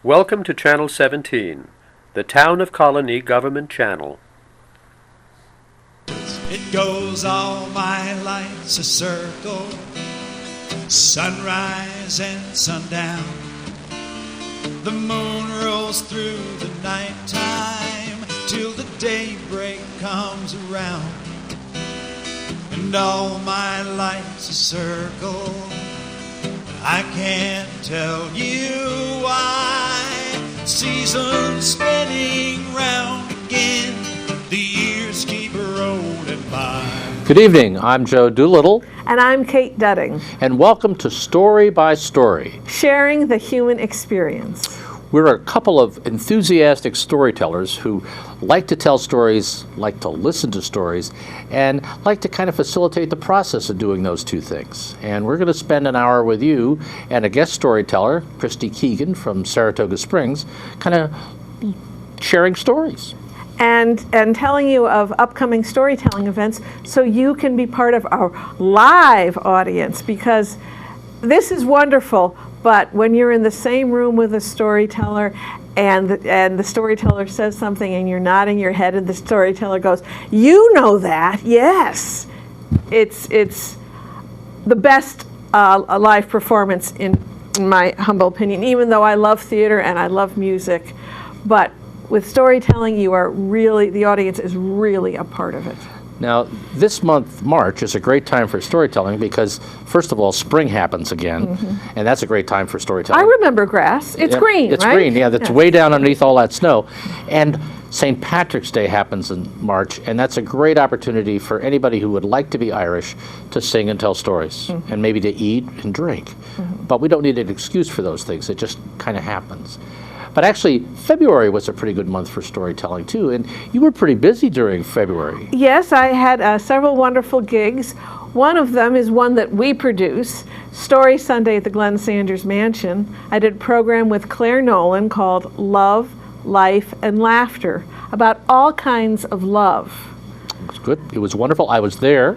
Welcome to Channel 17, the Town of Colonie Government Channel. It goes all my life's a circle, sunrise and sundown. The moon rolls through the nighttime till the daybreak comes around. And all my life's a circle, I can't tell you why. Seasons spinning round again, the years keep rolling by. Good evening, I'm Joe Doolittle. And I'm Kate Dudding. And welcome to Story by Story. Sharing the human experience. We're a couple of enthusiastic storytellers who like to tell stories, like to listen to stories, and like to kind of facilitate the process of doing those two things. And we're going to spend an hour with you and a guest storyteller, Christie Keegan from Saratoga Springs, kind of sharing stories. And telling you of upcoming storytelling events so you can be part of our live audience, because this is wonderful, but when you're in the same room with a storyteller and the storyteller says something and you're nodding your head and the storyteller goes, "You know that, yes." It's the best live performance in my humble opinion, even though I love theater and I love music. But with storytelling, the audience is really a part of it. Now, this month, March, is a great time for storytelling because, first of all, spring happens again, and that's a great time for storytelling. I remember grass. It's green, It's right? green, yeah. That's way down underneath all that snow. And St. Patrick's Day happens in March, and that's a great opportunity for anybody who would like to be Irish to sing and tell stories, and maybe to eat and drink. But we don't need an excuse for those things. It just kind of happens. But actually, February was a pretty good month for storytelling, too. And you were pretty busy during February. Yes, I had several wonderful gigs. One of them is one that we produce, Story Sunday at the Glenn Sanders Mansion. I did a program with Claire Nolan called Love, Life, and Laughter, about all kinds of love. It was good. It was wonderful. I was there.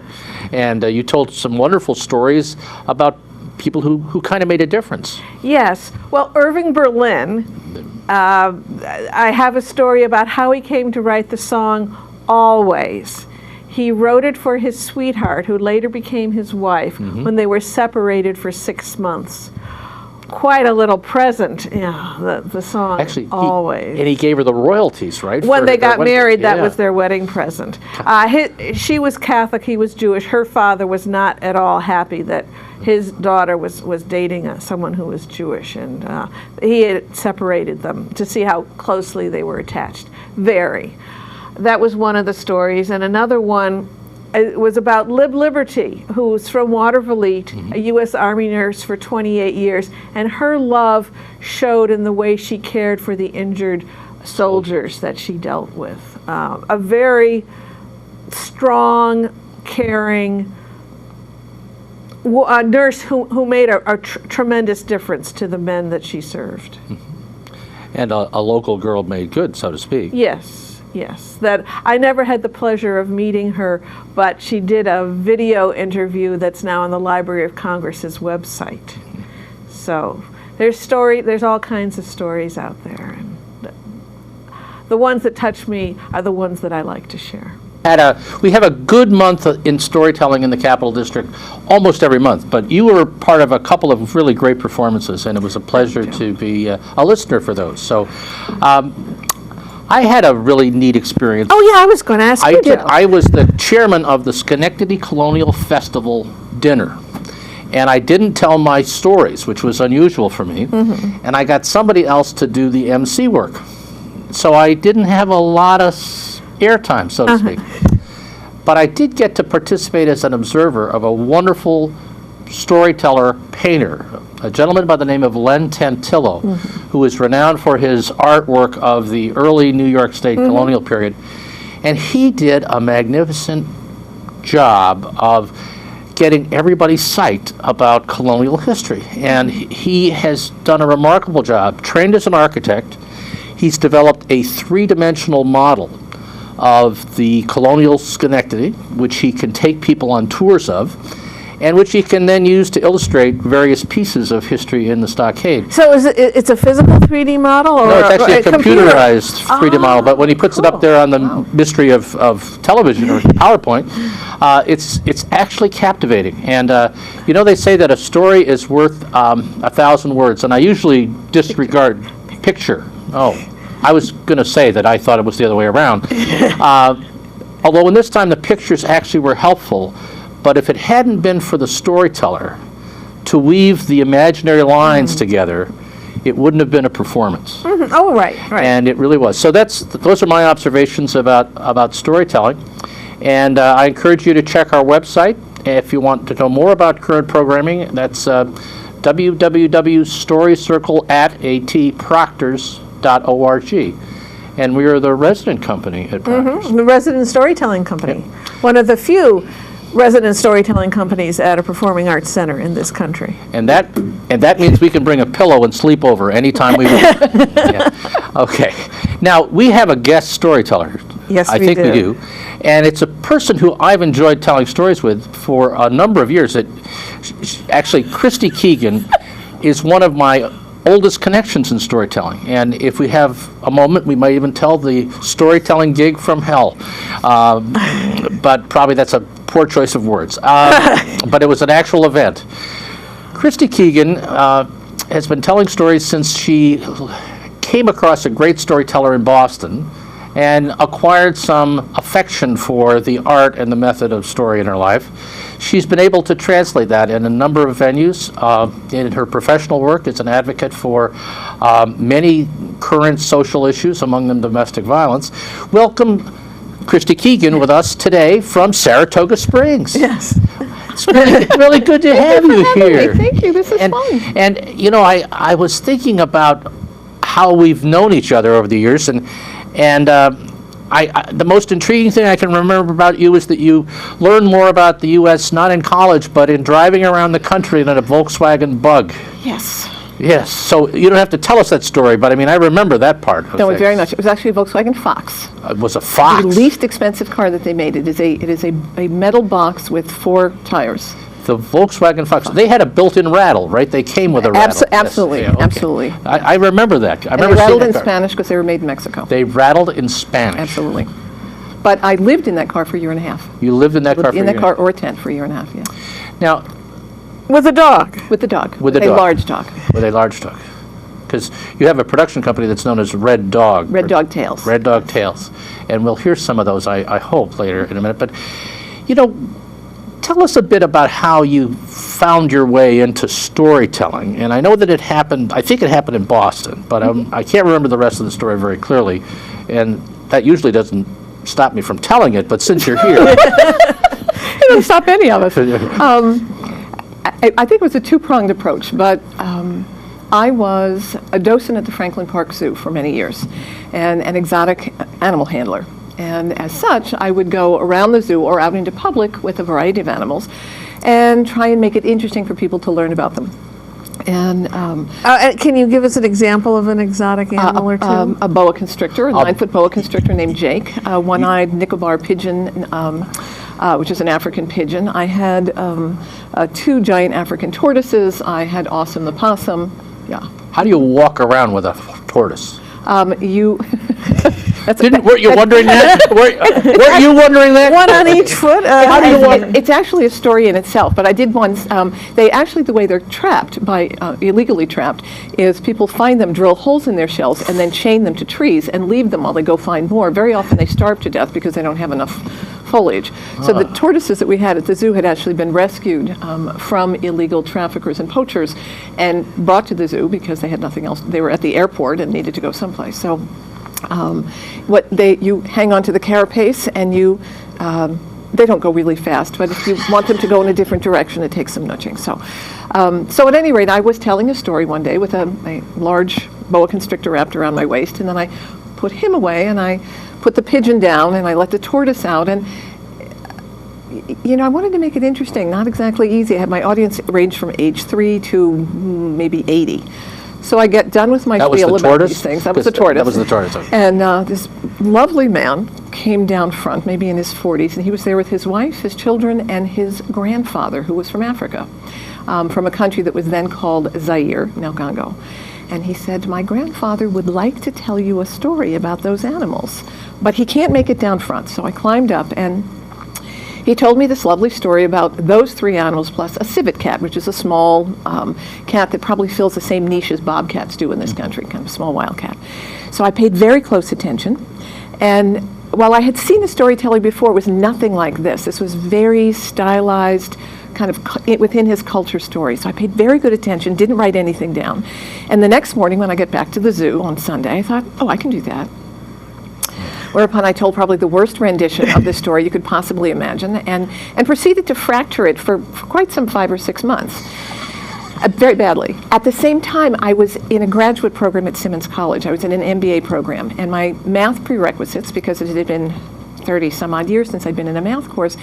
And you told some wonderful stories about people who kind of made a difference. Yes. Well, Irving Berlin, I have a story about how he came to write the song Always. He wrote it for his sweetheart, who later became his wife, when they were separated for 6 months. Quite a little present, the song Actually, Always. And he gave her the royalties, right? When they got married, that was their wedding present. She was Catholic, he was Jewish. Her father was not at all happy that his daughter was dating someone who was Jewish, and he had separated them to see how closely they were attached. Very. That was one of the stories. And another one was about Lib Liberty, who's from Watervliet, a U.S. Army nurse for 28 years, and her love showed in the way she cared for the injured soldiers that she dealt with. A very strong, caring nurse who made a tremendous difference to the men that she served. And a local girl made good, so to speak. Yes. That I never had the pleasure of meeting her, but she did a video interview that's now on the Library of Congress's website. So there's all kinds of stories out there, and the ones that touch me are the ones that I like to share. We have a good month in storytelling in the Capital District almost every month, but you were part of a couple of really great performances, and it was a pleasure to be a listener for those. So I had a really neat experience. Oh yeah, I was going to ask you, did. Joe. I was the chairman of the Schenectady Colonial Festival dinner, and I didn't tell my stories, which was unusual for me, and I got somebody else to do the MC work. So I didn't have a lot of airtime, so to speak. But I did get to participate as an observer of a wonderful storyteller painter, a gentleman by the name of Len Tantillo, who is renowned for his artwork of the early New York State colonial period. And he did a magnificent job of getting everybody psyched about colonial history. And he has done a remarkable job. Trained as an architect, he's developed a three-dimensional model of the colonial Schenectady, which he can take people on tours of. and which you can then use to illustrate various pieces of history in the stockade. So it's a physical 3D model, or No, it's actually a computer? computerized 3D model, but when he puts it up there on the mystery of television or PowerPoint, it's actually captivating. And they say that a story is worth 1,000 words, and I usually disregard picture. Oh, I was going to say that I thought it was the other way around. Although in this time the pictures actually were helpful, but if it hadn't been for the storyteller to weave the imaginary lines together, it wouldn't have been a performance. Oh, right. And it really was. So those are my observations about storytelling. And I encourage you to check our website if you want to know more about current programming. That's www.storycircle@atproctors.org. And we are the resident company at Proctors. The resident storytelling company. One of the few resident storytelling companies at a performing arts center in this country. And that means we can bring a pillow and sleep over anytime we want. Yeah. Okay. Now, we have a guest storyteller. Yes, I think we do. And it's a person who I've enjoyed telling stories with for a number of years. Actually, Christie Keegan is one of my oldest connections in storytelling. And if we have a moment, we might even tell the storytelling gig from hell. But probably that's a poor choice of words. But it was an actual event. Christie Keegan has been telling stories since she came across a great storyteller in Boston and acquired some affection for the art and the method of story in her life. She's been able to translate that in a number of venues. In her professional work as an advocate for many current social issues, among them domestic violence. Welcome, Christie Keegan, with us today from Saratoga Springs. Yes. It's really good to have you here. Thank you. This is fun. And I was thinking about how we've known each other over the years, and the most intriguing thing I can remember about you is that you learned more about the U.S. not in college, but in driving around the country in a Volkswagen Bug. Yes. Yes. So you don't have to tell us that story, but I rember that part of No, things. very much. It was actually a Volkswagen Fox. It was a Fox. The least expensive car that they made. It is a metal box with 4 tires. The Volkswagen Fox. They had a built-in rattle, right? They came with a rattle. Absolutely. Yes. Yeah, okay. Absolutely. I remember that. And they rattled in Spanish because they were made in Mexico. They rattled in Spanish. Absolutely. But I lived in that car for a year and a half. You lived in that car for a year? In that car or a tent for a year and a half, yeah. Now, With a dog. With the dog. With a a dog. large dog. With a large dog. Because you have a production company that's known as Red Dog. Red Dog Tales. Red Dog Tales. And we'll hear some of those, I hope, later in a minute. But, tell us a bit about how you found your way into storytelling. And I know that I think it happened in Boston, but I can't remember the rest of the story very clearly. And that usually doesn't stop me from telling it, but since you're here. It doesn't stop any of us. I think it was a two-pronged approach, but I was a docent at the Franklin Park Zoo for many years and an exotic animal handler. And as such, I would go around the zoo or out into public with a variety of animals and try and make it interesting for people to learn about them. And can you give us an example of an exotic animal or two? a boa constrictor, a 9-foot boa constrictor named Jake, a one-eyed Nicobar pigeon, which is an African pigeon. I had 2 giant African tortoises. I had Awesome the possum. Yeah. How do you walk around with a tortoise? Weren't you wondering that? Weren't you wondering that? One on each foot? How do you walk? It's actually a story in itself, but I did one. The way they're trapped, illegally trapped, is people find them, drill holes in their shells, and then chain them to trees and leave them while they go find more. Very often they starve to death because they don't have enough foliage. So the tortoises that we had at the zoo had actually been rescued from illegal traffickers and poachers and brought to the zoo because they had nothing else. They were at the airport and needed to go someplace. So you hang on to the carapace and they don't go really fast, but if you want them to go in a different direction, it takes some nudging. So at any rate, I was telling a story one day with a large boa constrictor wrapped around my waist, and then I put him away and I put the pigeon down and I let the tortoise out, and I wanted to make it interesting, not exactly easy. I had my audience range from age 3 to maybe 80. So I get done with my spiel about these things. That was the tortoise. That was the tortoise. Okay. And this lovely man came down front, maybe in his 40s, and he was there with his wife, his children, and his grandfather, who was from Africa, from a country that was then called Zaire, now Congo. And he said, my grandfather would like to tell you a story about those animals, but he can't make it down front. So I climbed up, and he told me this lovely story about those 3 animals plus a civet cat, which is a small cat that probably fills the same niche as bobcats do in this country, kind of a small wild cat. So I paid very close attention. And while I had seen a storytelling before, it was nothing like this. This was very stylized, kind of within his culture story. So I paid very good attention, didn't write anything down. And the next morning when I get back to the zoo on Sunday, I thought, oh, I can do that. Whereupon I told probably the worst rendition of this story you could possibly imagine, and proceeded to fracture it for quite some 5 or 6 months, very badly. At the same time, I was in a graduate program at Simmons College. I was in an MBA program, and my math prerequisites, because it had been 30 some odd years since I'd been in a math course,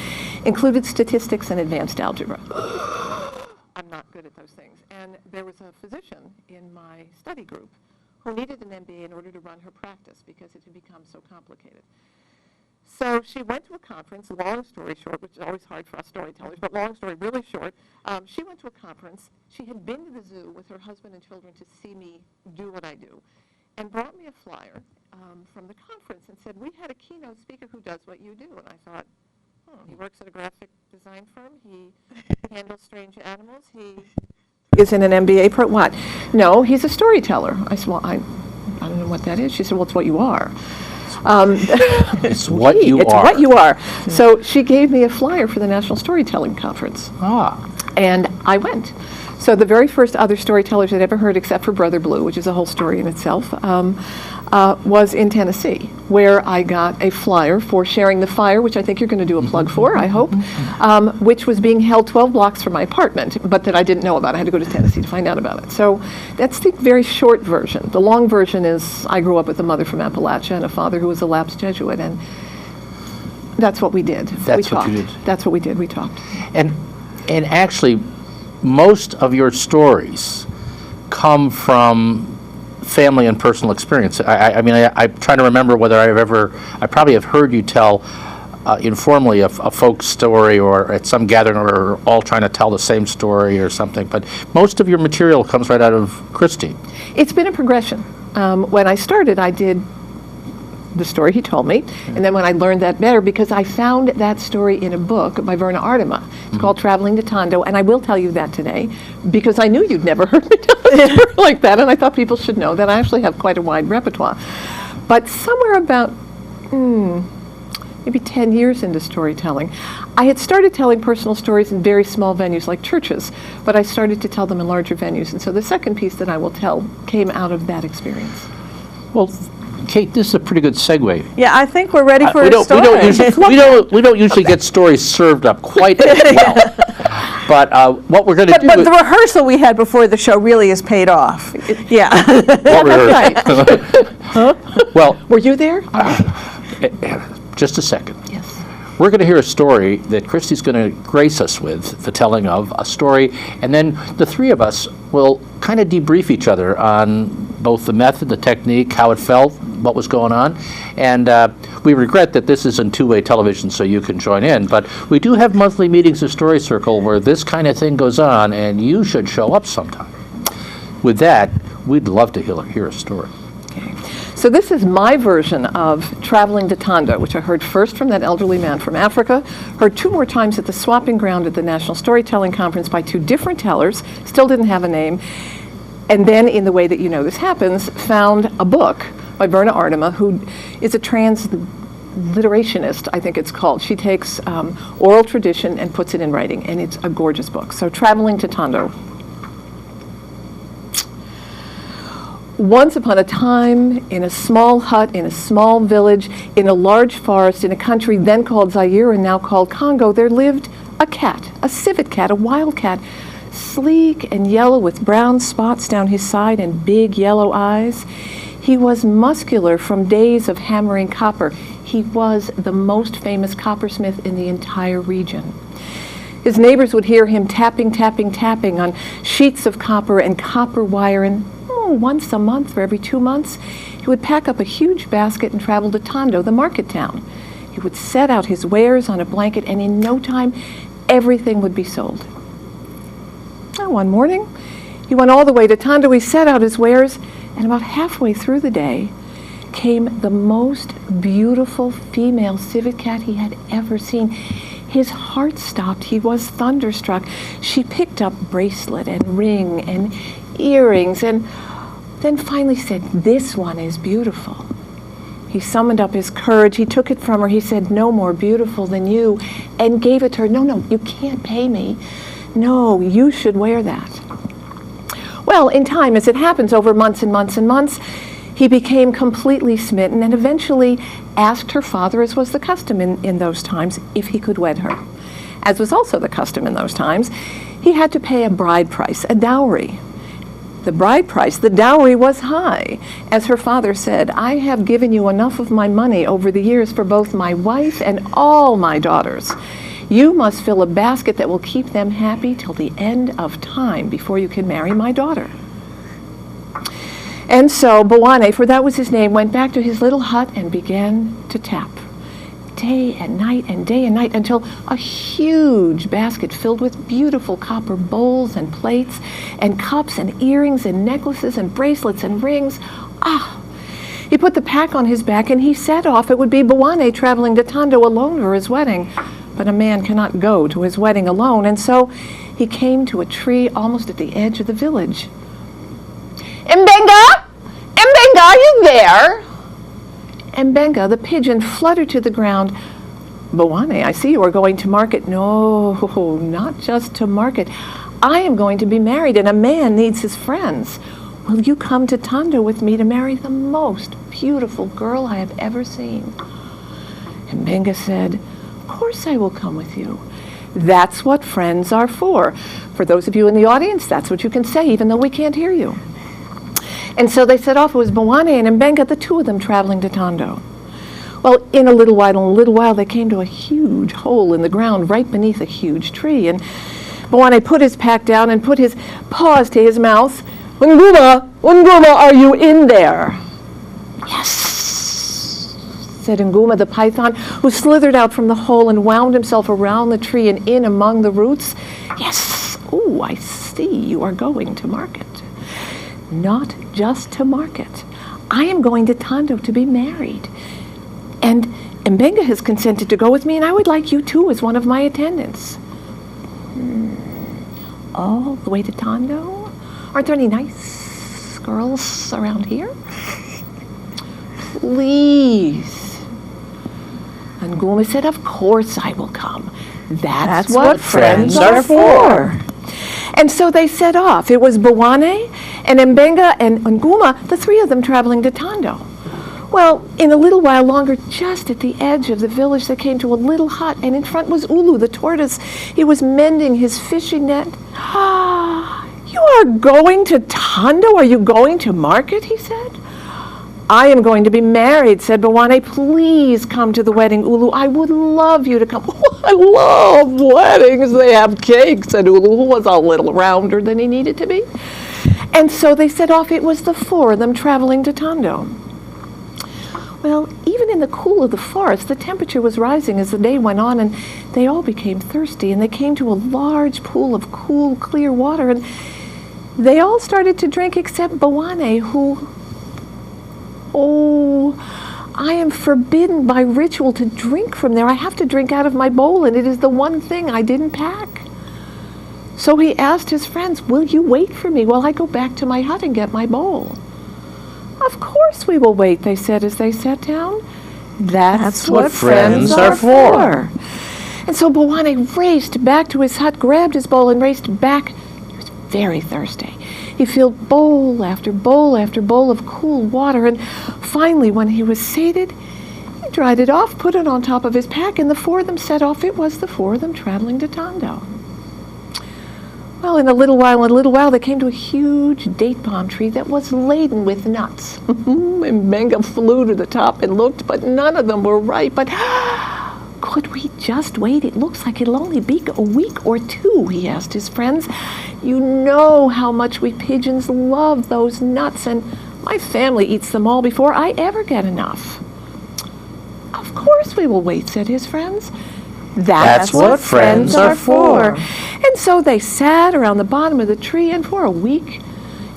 included statistics and advanced algebra. I'm not good at those things. And there was a physician in my study group who needed an MBA in order to run her practice because it had become so complicated. So she went to a conference, long story short, which is always hard for us storytellers, but long story really short. She went to a conference. She had been to the zoo with her husband and children to see me do what I do, and brought me a flyer from the conference and said, we had a keynote speaker who does what you do. And I thought, he works at a graphic design firm. He handles strange animals. He is in an MBA what? No, he's a storyteller. I said, well, I don't know what that is. She said, well, it's what you are. It's what you are. It's what you are. So she gave me a flyer for the National Storytelling Conference. And I went. So the very first other storytellers I'd ever heard, except for Brother Blue, which is a whole story in itself, was in Tennessee, where I got a flyer for Sharing the Fire, which I think you're going to do a plug for, I hope, which was being held 12 blocks from my apartment, but that I didn't know about. I had to go to Tennessee to find out about it. So that's the very short version. The long version is I grew up with a mother from Appalachia and a father who was a lapsed Jesuit, and that's what we did. That's what you did. That's what we did. We talked. And actually, most of your stories come from family and personal experience. I mean, I'm trying to remember whether I probably have heard you tell informally a folk story, or at some gathering, or all trying to tell the same story or something, but most of your material comes right out of Christie. It's been a progression. When I started, I did the story he told me, and then when I learned that better, because I found that story in a book by Verna Artema. It's called Traveling to Tondo, and I will tell you that today, because I knew you'd never heard me tell a story like that, and I thought people should know that I actually have quite a wide repertoire. But somewhere about, maybe 10 years into storytelling, I had started telling personal stories in very small venues like churches, but I started to tell them in larger venues, and so the second piece that I will tell came out of that experience. Well, Kate, this is a pretty good segue. Yeah, I think we're ready for a story. We don't usually get stories served up quite as well. But what we're going to do... But the rehearsal we had before the show really has paid off. Yeah. What rehearsal? Well... Were you there? Just a second. Yes. We're going to hear a story that Christie's going to grace us with the telling of a story, and then the three of us will kind of debrief each other on both the method, the technique, how it felt, what was going on. And we regret that this isn't two-way television, so you can join in, but we do have monthly meetings of Story Circle where this kind of thing goes on, and you should show up sometime. With that, we'd love to hear a story. So this is my version of Traveling to Tondo, which I heard first from that elderly man from Africa, heard 2 more times at the swapping ground at the National Storytelling Conference by 2 different tellers, still didn't have a name, and then, in the way that you know this happens, found a book by Verna Artema, who is a transliterationist, I think it's called. She takes oral tradition and puts it in writing, and it's a gorgeous book. So Traveling to Tondo. Once upon a time, in a small hut, in a small village, in a large forest, in a country then called Zaire and now called Congo, there lived a cat, a civet cat, a wild cat, sleek and yellow with brown spots down his side and big yellow eyes. He was muscular from days of hammering copper. He was the most famous coppersmith in the entire region. His neighbors would hear him tapping, tapping, tapping on sheets of copper and copper wire and once a month or every 2 months, he would pack up a huge basket and travel to Tondo, the market town. He would set out his wares on a blanket, and in no time, everything would be sold. Well, one morning, he went all the way to Tondo. He set out his wares, and about halfway through the day came the most beautiful female civet cat he had ever seen. His heart stopped. He was thunderstruck. She picked up bracelet and ring and earrings, and then finally said, "This one is beautiful." He summoned up his courage. He took it from her. He said, "No more beautiful than you," and gave it to her. "No, you can't pay me. No, you should wear that." Well, in time, as it happens, over months and months and months, he became completely smitten and eventually asked her father, as was the custom in those times, if he could wed her. As was also the custom in those times, he had to pay a bride price, a dowry. The bride price, the dowry, was high. As her father said, "I have given you enough of my money over the years for both my wife and all my daughters. You must fill a basket that will keep them happy till the end of time before you can marry my daughter." And so Bwane, for that was his name, went back to his little hut and began to tap. Day and night and day and night, until a huge basket filled with beautiful copper bowls and plates and cups and earrings and necklaces and bracelets and rings. He put the pack on his back and he set off. It would be Bwane traveling to Tondo alone for his wedding. But a man cannot go to his wedding alone, and so he came to a tree almost at the edge of the village. "Mbenga! Mbenga, are you there?" Mbenga, the pigeon, fluttered to the ground. "Bwane, I see you are going to market." "No, not just to market. I am going to be married, and a man needs his friends. Will you come to Tondo with me to marry the most beautiful girl I have ever seen?" Mbenga said, "Of course I will come with you. That's what friends are for." For those of you in the audience, that's what you can say, even though we can't hear you. And so they set off. It was Bwane and Mbenga, the two of them, traveling to Tondo. Well, in a little while, they came to a huge hole in the ground right beneath a huge tree. And Bwane put his pack down and put his paws to his mouth. "Unguma, are you in there?" "Yes," said Nguma the python, who slithered out from the hole and wound himself around the tree and in among the roots. "Yes. Oh, I see you are going to market." "Not just to market. I am going to Tondo to be married. And Mbenga has consented to go with me, and I would like you too as one of my attendants." "All the way to Tondo? Aren't there any nice girls around here?" "Please." And Nguma said, "Of course I will come. That's what friends are for." And so they set off. It was Bwane and Mbenga and Nguma, the three of them traveling to Tondo. Well, in a little while longer, just at the edge of the village, they came to a little hut, and in front was Ulu, the tortoise. He was mending his fishing net. "You are going to Tondo? Are you going to market?" he said. "I am going to be married," said Bwane. "Please come to the wedding, Ulu. I would love you to come." "I love weddings. They have cake," said Ulu, who was a little rounder than he needed to be. And so they set off. It was the four of them traveling to Tondo. Well, even in the cool of the forest, the temperature was rising as the day went on, and they all became thirsty, and they came to a large pool of cool, clear water, and they all started to drink except Bwane, who... "Oh, I am forbidden by ritual to drink from there. I have to drink out of my bowl, and it is the one thing I didn't pack." So he asked his friends, "Will you wait for me while I go back to my hut and get my bowl?" "Of course we will wait," they said as they sat down. That's what friends are for. And so Bwane raced back to his hut, grabbed his bowl, and raced back. He was very thirsty. He filled bowl after bowl after bowl of cool water, and finally, when he was sated, he dried it off, put it on top of his pack, and the four of them set off. It was the four of them traveling to Tondo. Well, in a little while, they came to a huge date palm tree that was laden with nuts. And Mbenga flew to the top and looked, but none of them were ripe. But Could we just wait? It looks like it'll only be a week or two, he asked his friends. You know how much we pigeons love those nuts, and my family eats them all before I ever get enough. Of course we will wait, said his friends. That's what friends are for. And so they sat around the bottom of the tree, and for a week,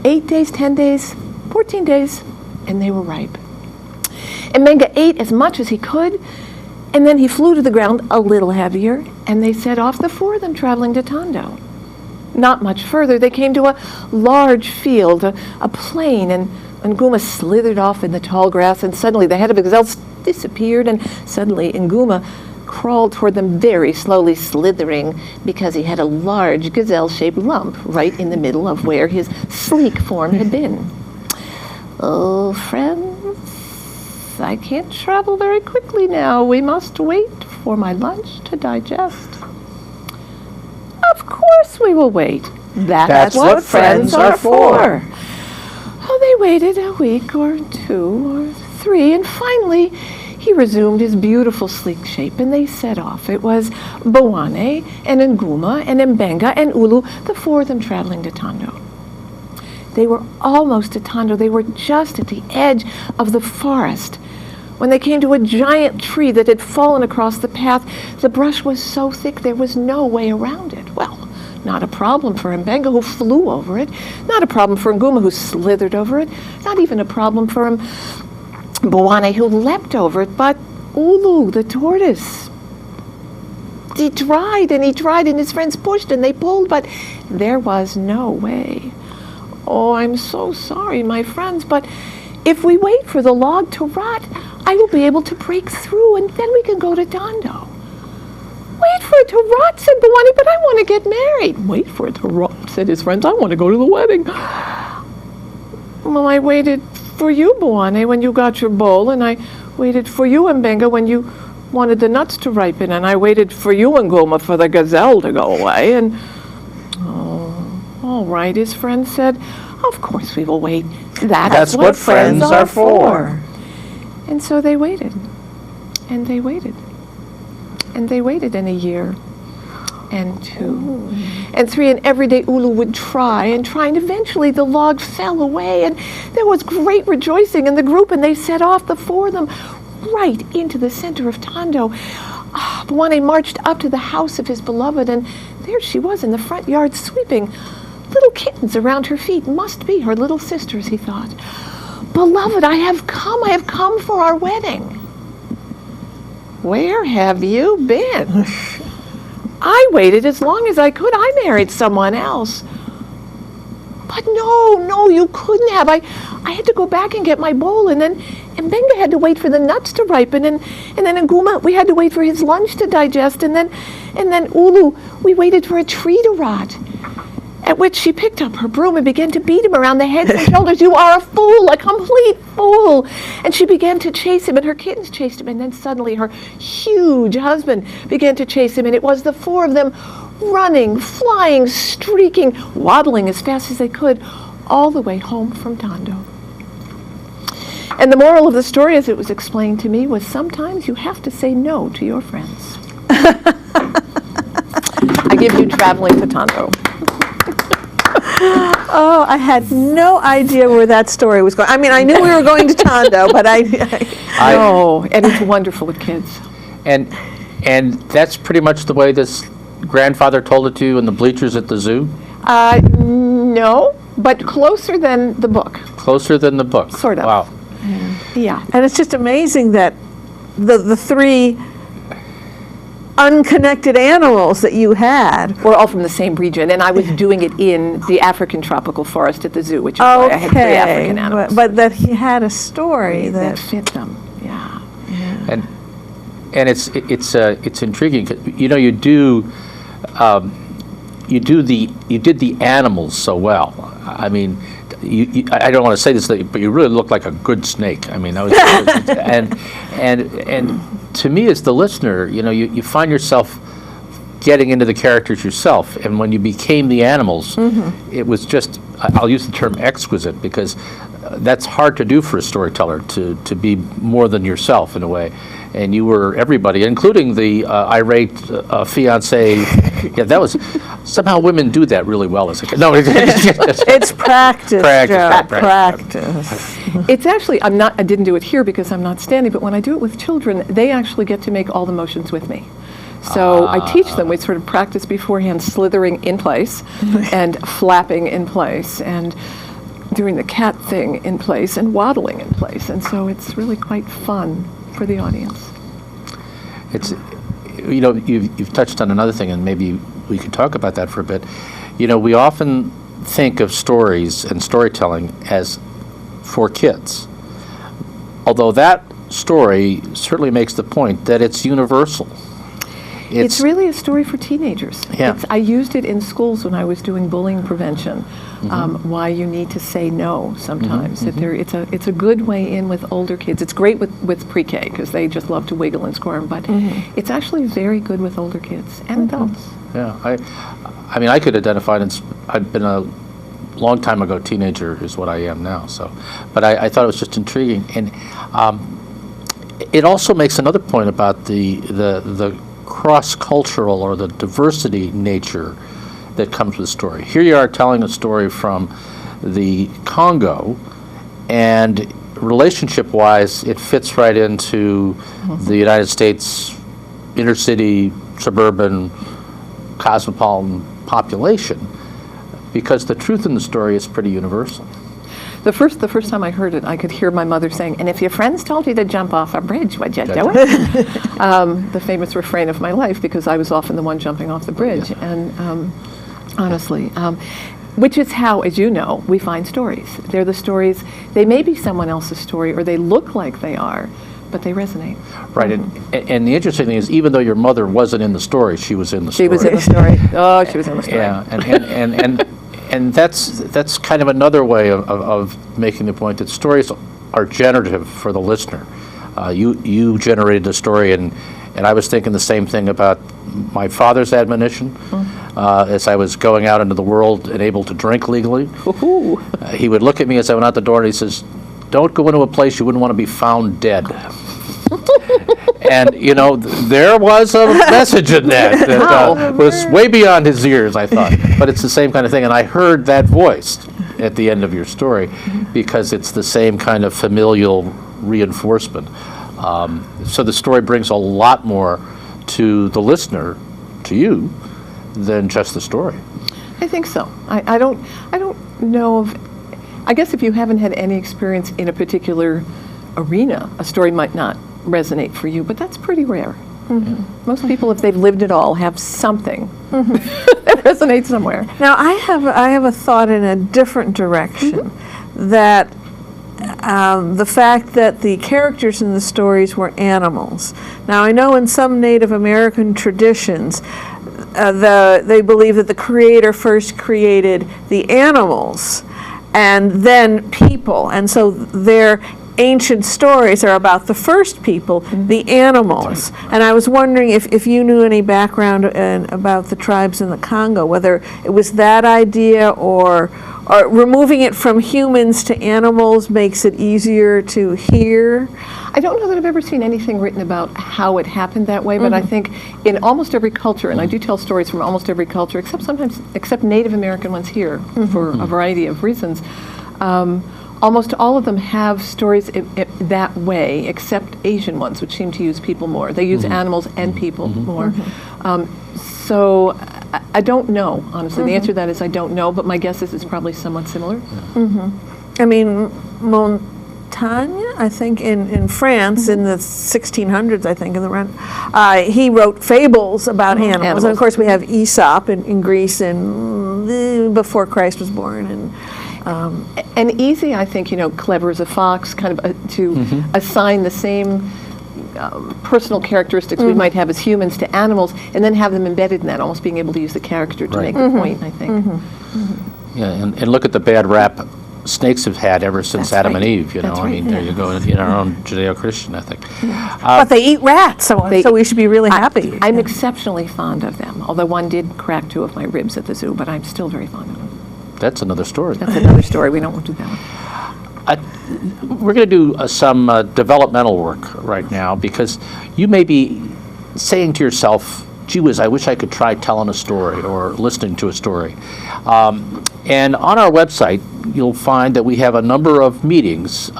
8 days, 10 days, 14 days, and they were ripe. And Mbenga ate as much as he could, and then he flew to the ground a little heavier, and they set off, the four of them, traveling to Tondo. Not much further, they came to a large field, a plain, and Nguma slithered off in the tall grass, and suddenly the head of the gazelle disappeared, and suddenly Nguma crawled toward them very slowly, slithering, because he had a large gazelle-shaped lump right in the middle of where his sleek form had been. Oh, friends, I can't travel very quickly now. We must wait for my lunch to digest. Of course we will wait. That's what friends are for. Oh, they waited a week or two or three, and finally he resumed his beautiful sleek shape, and they set off. It was Bwane and Nguma and Mbenga and Ulu, the four of them traveling to Tondo. They were almost at Tondo. They were just at the edge of the forest when they came to a giant tree that had fallen across the path. The brush was so thick there was no way around it. Well, not a problem for Mbenga, who flew over it. Not a problem for Nguma, who slithered over it. Not even a problem for Bwane, who leapt over it. But Ulu, the tortoise, he tried, and his friends pushed and they pulled, but there was no way. Oh, I'm so sorry, my friends, but if we wait for the log to rot, I will be able to break through, and then we can go to Tondo. Wait for it to rot, said Bwane, but I want to get married. Wait for it to rot, said his friends. I want to go to the wedding. Well, I waited for you, Bwane, when you got your bowl, and I waited for you, Mbenga, when you wanted the nuts to ripen, and I waited for you, Nguma, for the gazelle to go away, and... Oh, all right, his friend said. Of course we will wait. That's what friends are for. And so they waited, and they waited, and they waited, in a year, and two, and three, and every day Ulu would try, and eventually the log fell away, and there was great rejoicing in the group, and they set off, the four of them, right into the center of Tondo. Bwane marched up to the house of his beloved, and there she was in the front yard sweeping. Little kittens around her feet must be her little sisters, he thought. Beloved, I have come for our wedding. Where have you been? I waited as long as I could. I married someone else. But no, you couldn't have. I had to go back and get my bowl, and Mbenga had to wait for the nuts to ripen, and then Nguma, we had to wait for his lunch to digest, and then Ulu, we waited for a tree to rot. At which she picked up her broom and began to beat him around the head and shoulders. You are a fool, a complete fool. And she began to chase him, and her kittens chased him. And then suddenly her huge husband began to chase him. And it was the four of them running, flying, streaking, waddling as fast as they could, all the way home from Tondo. And the moral of the story, as it was explained to me, was sometimes you have to say no to your friends. I give you traveling to Tondo. Oh, I had no idea where that story was going. I mean, I knew we were going to Tondo, but I know, and it's wonderful with kids. And that's pretty much the way this grandfather told it to you in the bleachers at the zoo? No, but closer than the book. Closer than the book? Sort of. Wow. Yeah. And it's just amazing that the three unconnected animals that you had were all from the same region, and I was doing it in the African tropical forest at the zoo, which is why I had three African animals. But that he had a story that fit them. Yeah. And it's intriguing. You know, you did the animals so well. I mean, I don't want to say this, but you really look like a good snake. I mean, that was and to me as the listener, you know, you find yourself getting into the characters yourself, and when you became the animals, it was just, I'll use the term exquisite, because that's hard to do for a storyteller, to be more than yourself in a way. And you were everybody, including the irate fiancé. Yeah, that was, somehow women do that really well as a kid. No, It's practice, Joe. Practice. Practice. It's actually, I didn't do it here because I'm not standing, but when I do it with children, they actually get to make all the motions with me. So I teach them, we sort of practice beforehand, slithering in place and flapping in place and doing the cat thing in place and waddling in place. And so it's really quite fun for the audience. It's, you know, you've touched on another thing, and maybe we could talk about that for a bit. You know, we often think of stories and storytelling as for kids, although that story certainly makes the point that it's universal. It's really a story for teenagers. Yeah. I used it in schools when I was doing bullying prevention, why you need to say no sometimes. That it's a good way in with older kids. It's great with pre-K because they just love to wiggle and squirm, but it's actually very good with older kids and adults. Yeah, I mean, I could identify it. I've been a long time ago teenager is what I am now. So, but I thought it was just intriguing, and it also makes another point about the cross-cultural or the diversity nature that comes with the story. Here you are telling a story from the Congo, and relationship-wise, it fits right into the United States inner city, suburban, cosmopolitan population, because the truth in the story is pretty universal. The first time I heard it, I could hear my mother saying, "And if your friends told you to jump off a bridge, would you do it?" The famous refrain of my life, because I was often the one jumping off the bridge. Yeah. And honestly, which is how, as you know, we find stories. They're the stories, they may be someone else's story, or they look like they are, but they resonate. Right, and the interesting thing is, even though your mother wasn't in the story, she was in the story. She was in the story. Oh, she was in the story. Yeah, and that's kind of another way of making the point that stories are generative for the listener. You generated a story, and I was thinking the same thing about my father's admonition as I was going out into the world and able to drink legally. He would look at me as I went out the door, and he says, "Don't go into a place you wouldn't want to be found dead." And, you know, there was a message in that was way beyond his ears, I thought. But it's the same kind of thing. And I heard that voice at the end of your story because it's the same kind of familial reinforcement. So the story brings a lot more to the listener, to you, than just the story. I think so. I don't know of, I guess if you haven't had any experience in a particular arena, a story might not resonate for you, but that's pretty rare. Most people, if they've lived it all, have something that resonates somewhere. Now, I have a thought in a different direction, that the fact that the characters in the stories were animals. Now, I know in some Native American traditions, they believe that the Creator first created the animals and then people, and so their ancient stories are about the first people, the animals. And I was wondering if you knew any background about the tribes in the Congo, whether it was that idea or removing it from humans to animals makes it easier to hear. I don't know that I've ever seen anything written about how it happened that way, but I think in almost every culture, and I do tell stories from almost every culture, except Native American ones here, for a variety of reasons, almost all of them have stories that way, except Asian ones, which seem to use people more. They use animals and people more. So I don't know, honestly. The answer to that is I don't know, but my guess is it's probably somewhat similar. I mean, Montaigne, I think, in France in the 1600s, I think, he wrote fables about animals. And of course, we have Aesop in Greece before Christ was born. And easy, I think, clever as a fox, kind of to assign the same personal characteristics we might have as humans to animals, and then have them embedded in that, almost being able to use the character to make the point, I think. Yeah, and look at the bad rap snakes have had ever since Adam and Eve, That's I mean, there you go, in our own Judeo-Christian ethic. But they eat rats, so we should be really happy. I'm exceptionally fond of them, although one did crack 2 of my ribs at the zoo, but I'm still very fond of them. That's another story. That's another story. We don't want to do that one. We're going to do some developmental work right now, because you may be saying to yourself, gee whiz, I wish I could try telling a story or listening to a story. And on our website, you'll find that we have a number of meetings.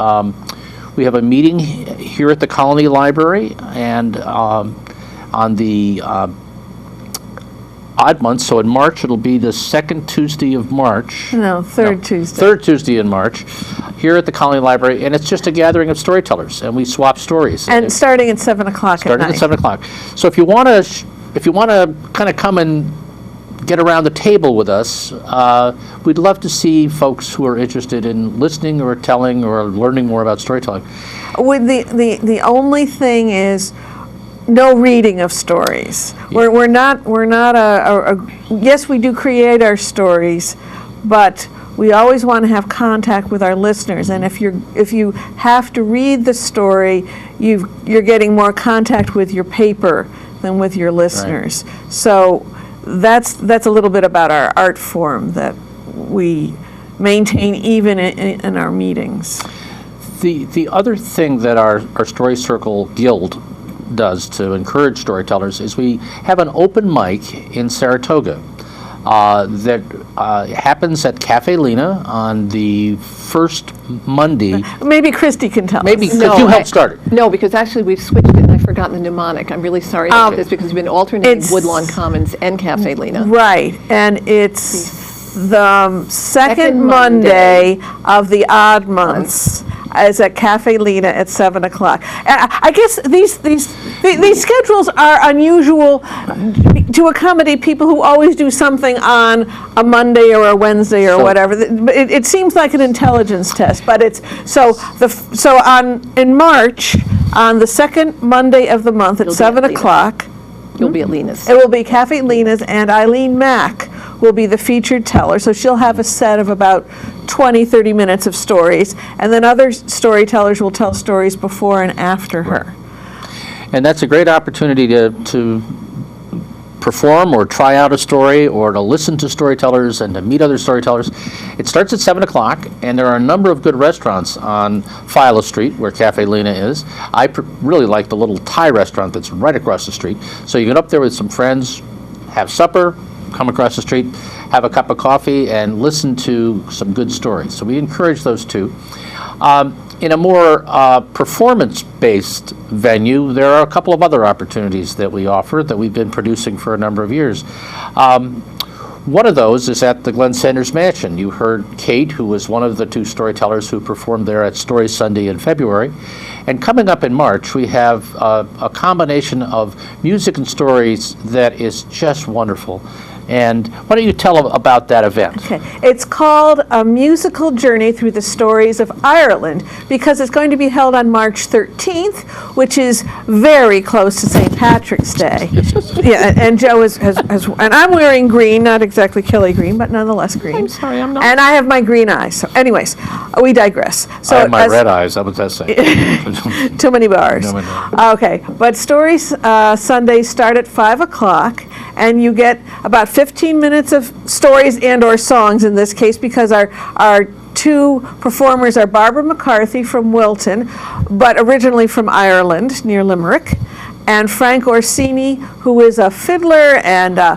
We have a meeting here at the Colonie Library, and on the odd months, so in March, it'll be the second Tuesday of March. No, third Tuesday. Third Tuesday in March, here at the Colonie Library, and it's just a gathering of storytellers, and we swap stories. And starting at 7 o'clock at night. Starting at 7 o'clock. So if you want to kind of come and get around the table with us, we'd love to see folks who are interested in listening or telling or learning more about storytelling. With the only thing is no reading of stories. Yeah. We're not yes, we do create our stories, but we always want to have contact with our listeners. And if you have to read the story, you're getting more contact with your paper than with your listeners. Right. So that's a little bit about our art form that we maintain even in our meetings. The other thing that our Story Circle Guild does to encourage storytellers is we have an open mic in Saratoga that happens at Cafe Lena on the first Monday. Maybe Christie can tell Maybe, us. because you helped start it. No, because actually we've switched it and I've forgotten the mnemonic. I'm really sorry about this, because we've been alternating it's- Woodlawn Commons and Cafe Lena. Right, and it's the second Second Monday Monday of the odd months is at Cafe Lena at 7 o'clock. And I guess these schedules are unusual to accommodate people who always do something on a Monday or a Wednesday or whatever. It seems like an intelligence test, but it's in March, on the second Monday of the month at You'll be 7 at Lena's. o'clock. You'll be at Lena's. It will be Cafe Lena's, and Eileen Mack will be the featured teller. So she'll have a set of about 20, 30 minutes of stories, and then other storytellers will tell stories before and after her. And that's a great opportunity to perform or try out a story, or to listen to storytellers and to meet other storytellers. It starts at 7 o'clock, and there are a number of good restaurants on Philo Street, where Cafe Lena is. I really like the little Thai restaurant that's right across the street. So you get up there with some friends, have supper, come across the street, have a cup of coffee, and listen to some good stories. So we encourage those two. In a more performance-based venue, there are a couple of other opportunities that we offer that we've been producing for a number of years. One of those is at the Glenn Sanders Mansion. You heard Kate, who was one of the two storytellers who performed there at Story Sunday in February. And coming up in March, we have a combination of music and stories that is just wonderful. And why don't you tell them about that event? Okay. It's called A Musical Journey Through the Stories of Ireland, because it's going to be held on March 13th, which is very close to St. Patrick's Day. Yeah, and Joe has and I'm wearing green, not exactly Kelly green, but nonetheless green. I'm sorry, I'm not. And I have my green eyes. So anyways, we digress. So I have my red eyes. What does that say? Too many bars. Too many bars. Okay, but Stories Sundays start at 5 o'clock, and you get about 15 minutes of stories and or songs in this case, because our two performers are Barbara McCarthy from Wilton, but originally from Ireland, near Limerick, and Frank Orsini, who is a fiddler and a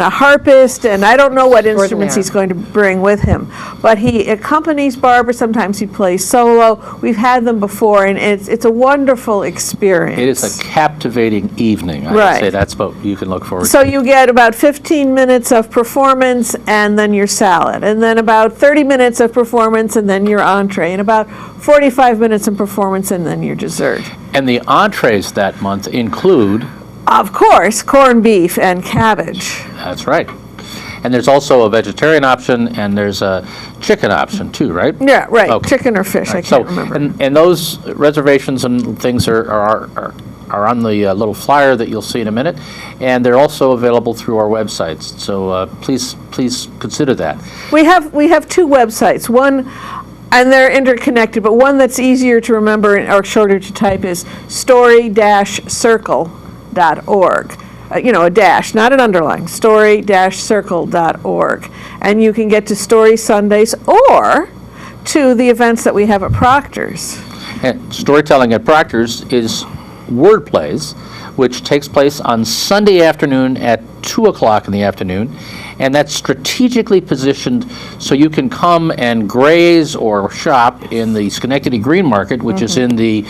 harpist, and I don't know what instruments he's going to bring with him. But he accompanies Barbara. Sometimes he plays solo. We've had them before, and it's a wonderful experience. It is a captivating evening. I Right. would say that's what you can look forward So to. you get about 15 minutes of performance and then your salad, and then about 30 minutes of performance and then your entree, and about 45 minutes of performance and then your dessert. And the entrees that month include, Of course, corned beef and cabbage. that's right. And there's also a vegetarian option, and there's a chicken option too, right? Yeah, right. Okay. Chicken or fish, I can't remember. And those reservations and things are on the little flyer that you'll see in a minute, and they're also available through our websites. So please consider that. We have two websites. One, and they're interconnected, but one that's easier to remember or shorter to type is story-circle.org. A dash, not an underline, story-circle.org. And you can get to Story Sundays or to the events that we have at Proctor's. And storytelling at Proctor's is word plays, which takes place on Sunday afternoon at 2 o'clock in the afternoon, and that's strategically positioned so you can come and graze or shop in the Schenectady Green Market, which is in the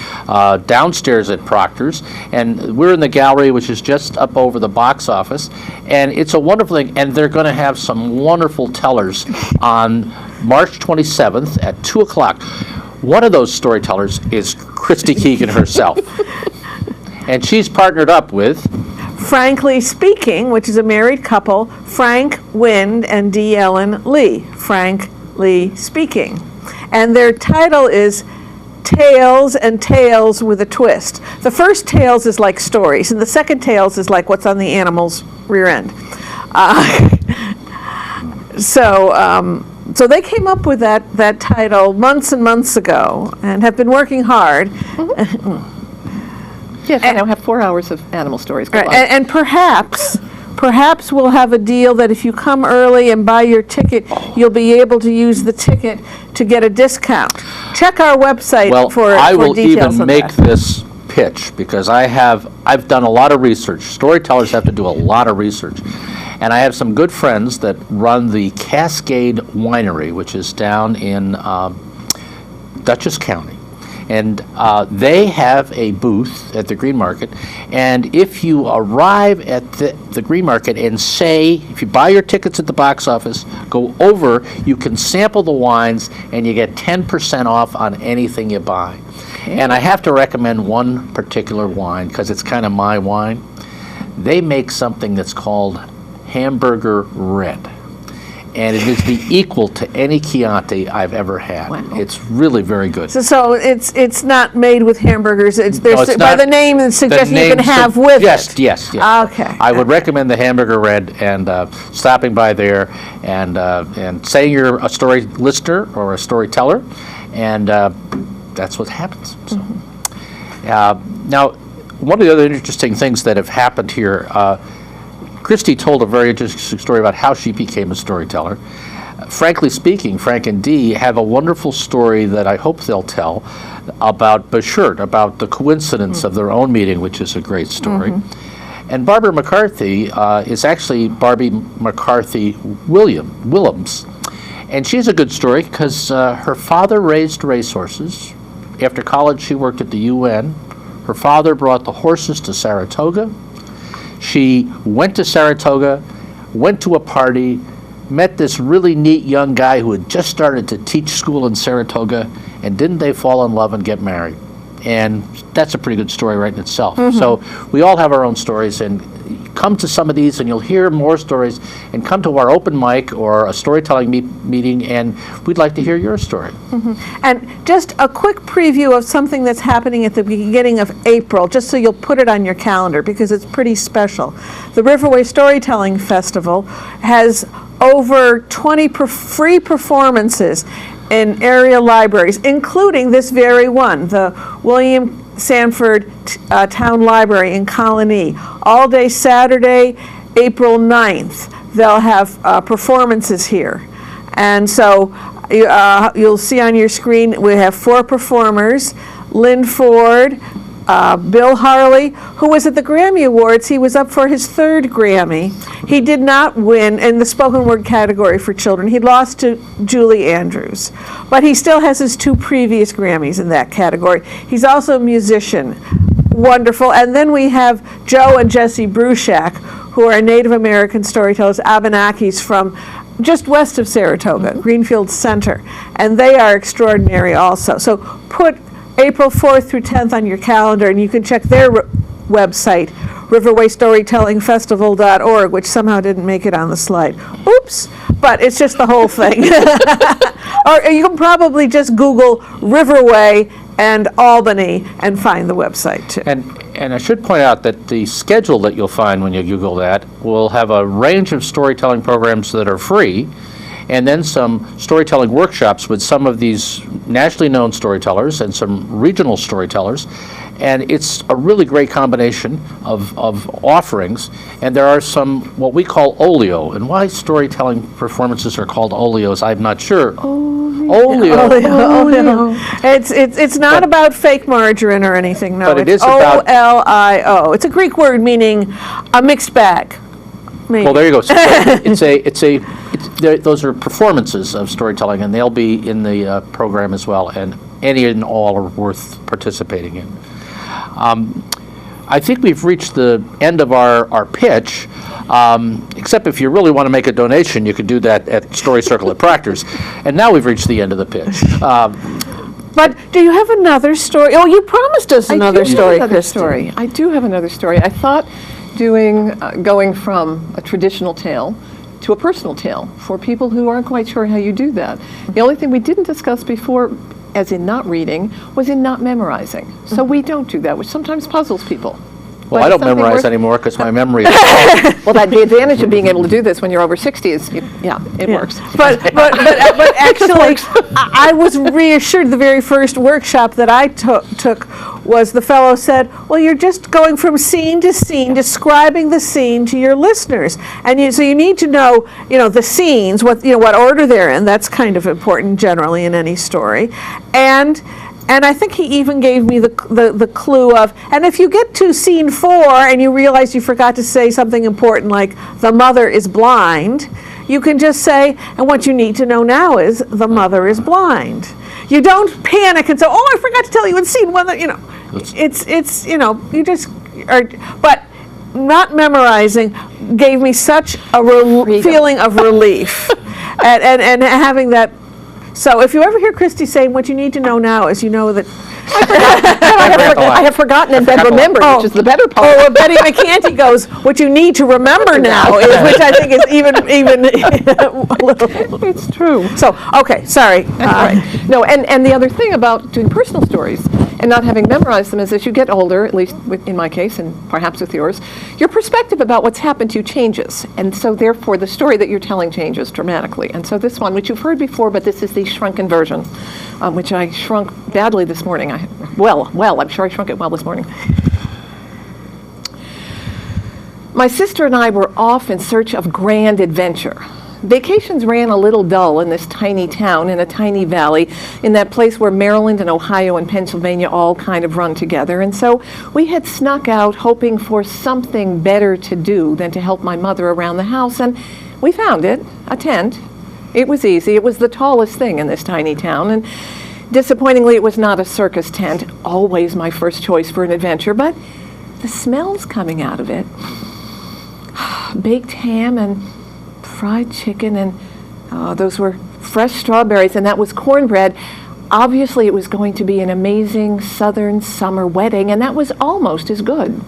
downstairs at Proctor's, and we're in the gallery, which is just up over the box office, and it's a wonderful thing, and they're going to have some wonderful tellers on March 27th at 2 o'clock. One of those storytellers is Christie Keegan herself, and she's partnered up with Frankly Speaking, which is a married couple, Frank Wind and D. Ellen Lee, Frankly Speaking. And their title is Tales and Tales with a Twist. The first Tales is like stories, and the second Tales is like what's on the animal's rear end. So they came up with that title months and months ago and have been working hard. Yes, I now have 4 hours of animal stories. Go Right, on. and perhaps we'll have a deal that if you come early and buy your ticket, you'll be able to use the ticket to get a discount. Check our website Well, for I will details even on make that. this pitch because I've done a lot of research. Storytellers have to do a lot of research. And I have some good friends that run the Cascade Winery, which is down in Dutchess County. And they have a booth at the Green Market. And if you arrive at the Green Market and say, if you buy your tickets at the box office, go over, you can sample the wines and you get 10% off on anything you buy. And I have to recommend one particular wine because it's kind of my wine. They make something that's called Hamburger Red. And it is the equal to any Chianti I've ever had. Wow. It's really very good. So it's not made with hamburgers. It's No, it's by not. the name and suggestion you can have with yes, it. Yes. Okay. I would recommend the Hamburger Red and stopping by there and saying you're a story listener or a storyteller, and that's what happens. So. Now, one of the other interesting things that have happened here, Christie told a very interesting story about how she became a storyteller. Frankly Speaking, Frank and Dee have a wonderful story that I hope they'll tell about Bashert, about the coincidence of their own meeting, which is a great story. And Barbara McCarthy is actually Barbie McCarthy Willems. And she's a good story because her father raised racehorses. After college, she worked at the UN. Her father brought the horses to Saratoga. She went to Saratoga, went to a party, met this really neat young guy who had just started to teach school in Saratoga, and didn't they fall in love and get married? And that's a pretty good story right in itself. So we all have our own stories, and come to some of these and you'll hear more stories, and come to our open mic or a storytelling meeting, and we'd like to hear your story. And just a quick preview of something that's happening at the beginning of April, just so you'll put it on your calendar because it's pretty special. The Riverway Storytelling Festival has over 20 free performances in area libraries, including this very one, the William Sanford Town Library in Colonie. All day Saturday, April 9th, they'll have performances here. And so you'll see on your screen we have 4 performers, Lynn Ford, Bill Harley, who was at the Grammy Awards. He was up for his 3rd Grammy. He did not win in the spoken word category for children. He lost to Julie Andrews. But he still has his 2 previous Grammys in that category. He's also a musician. Wonderful. And then we have Joe and Jesse Bruchak, who are Native American storytellers, Abenakis from just west of Saratoga, Greenfield Center. And they are extraordinary also. So put April 4th through 10th on your calendar, and you can check their website, riverwaystorytellingfestival.org, which somehow didn't make it on the slide. Oops, but it's just the whole thing. Or you can probably just Google Riverway and Albany and find the website too. And I should point out that the schedule that you'll find when you Google that will have a range of storytelling programs that are free, and then some storytelling workshops with some of these nationally known storytellers and some regional storytellers. And it's a really great combination of offerings. And there are some, what we call olio. And why storytelling performances are called olios, I'm not sure. Olio. It's not about fake margarine or anything, no. But it it's is about- Olio. It's a Greek word meaning a mixed bag. Maybe. Well, there you go. So those are performances of storytelling, and they'll be in the program as well, and any and all are worth participating in. I think we've reached the end of our pitch, except if you really want to make a donation, you could do that at Story Circle at Proctor's. And now we've reached the end of the pitch. But do you have another story? Oh, you promised us another story, Christie. I do have another story. I thought going from a traditional tale to a personal tale for people who aren't quite sure how you do that. The only thing we didn't discuss before, as in not reading, was in not memorizing. So we don't do that, which sometimes puzzles people. Well, I don't memorize anymore because my memory is Well, the advantage of being able to do this when you're over 60 is, it works. But actually, I was reassured the very first workshop that I took was the fellow said, well, you're just going from scene to scene, describing the scene to your listeners. And so you need to know, the scenes, what order they're in. That's kind of important generally in any story. And I think he even gave me the clue of, and if you get to scene 4 and you realize you forgot to say something important like the mother is blind, you can just say, and what you need to know now is the mother is blind. You don't panic and say, oh, I forgot to tell you in scene 1 that, it's you just are, but not memorizing gave me such a feeling of relief. and having that. So if you ever hear Christie saying what you need to know now is that I have forgotten and then remembered, which is the better part. Oh, Betty McCanty goes, what you need to remember now is, which I think is even a little. It's true. So, okay, sorry. That's right. No, and the other thing about doing personal stories and not having memorized them is as you get older, at least in my case and perhaps with yours, your perspective about what's happened to you changes. And so therefore the story that you're telling changes dramatically. And so this one, which you've heard before, but this is the shrunken version, which I shrunk badly this morning. I'm sure I shrunk it well this morning. My sister and I were off in search of grand adventure. Vacations ran a little dull in this tiny town in a tiny valley, in that place where Maryland and Ohio and Pennsylvania all kind of run together. And so we had snuck out hoping for something better to do than to help my mother around the house. And we found it, a tent. It was easy. It was the tallest thing in this tiny town. And disappointingly, it was not a circus tent, always my first choice for an adventure, but the smells coming out of it, baked ham and fried chicken, and those were fresh strawberries, and that was cornbread. Obviously, it was going to be an amazing southern summer wedding, and that was almost as good.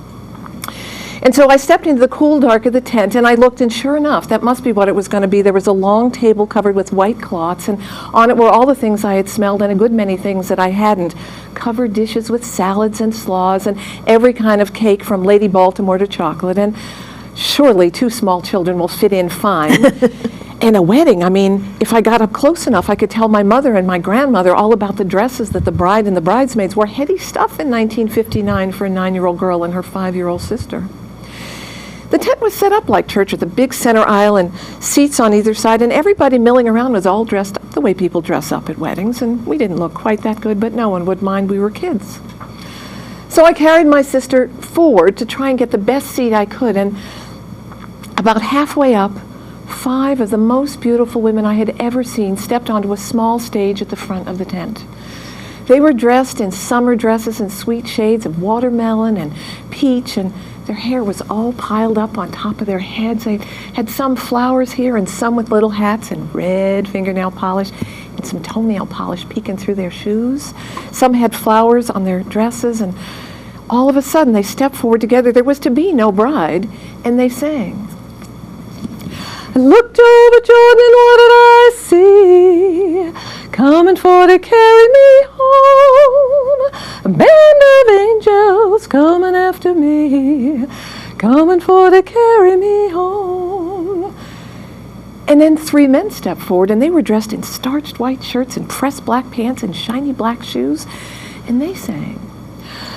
And so I stepped into the cool dark of the tent, and I looked, and sure enough, that must be what it was going to be. There was a long table covered with white cloths, and on it were all the things I had smelled and a good many things that I hadn't. Covered dishes with salads and slaws and every kind of cake from Lady Baltimore to chocolate, and surely 2 small children will fit in fine. And a wedding, if I got up close enough, I could tell my mother and my grandmother all about the dresses that the bride and the bridesmaids wore. Heady stuff in 1959 for a 9-year-old girl and her 5-year-old sister. The tent was set up like church with a big center aisle and seats on either side, and everybody milling around was all dressed up the way people dress up at weddings, and we didn't look quite that good, but no one would mind, we were kids. So I carried my sister forward to try and get the best seat I could, and about halfway up, 5 of the most beautiful women I had ever seen stepped onto a small stage at the front of the tent. They were dressed in summer dresses in sweet shades of watermelon and peach, and their hair was all piled up on top of their heads. They had some flowers here and some with little hats and red fingernail polish and some toenail polish peeking through their shoes. Some had flowers on their dresses, and all of a sudden they stepped forward together. There was to be no bride, and they sang. I looked over Jordan, what did I see? Coming for to carry me home. A band of angels coming after me. Coming for to carry me home. And then 3 men stepped forward, and they were dressed in starched white shirts and pressed black pants and shiny black shoes, and they sang,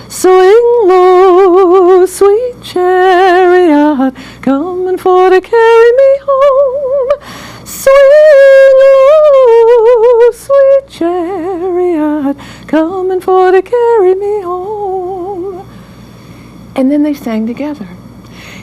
"Swing low, sweet chariot, coming for to carry me home. Swing low, sweet chariot, coming for to carry me home." And then they sang together,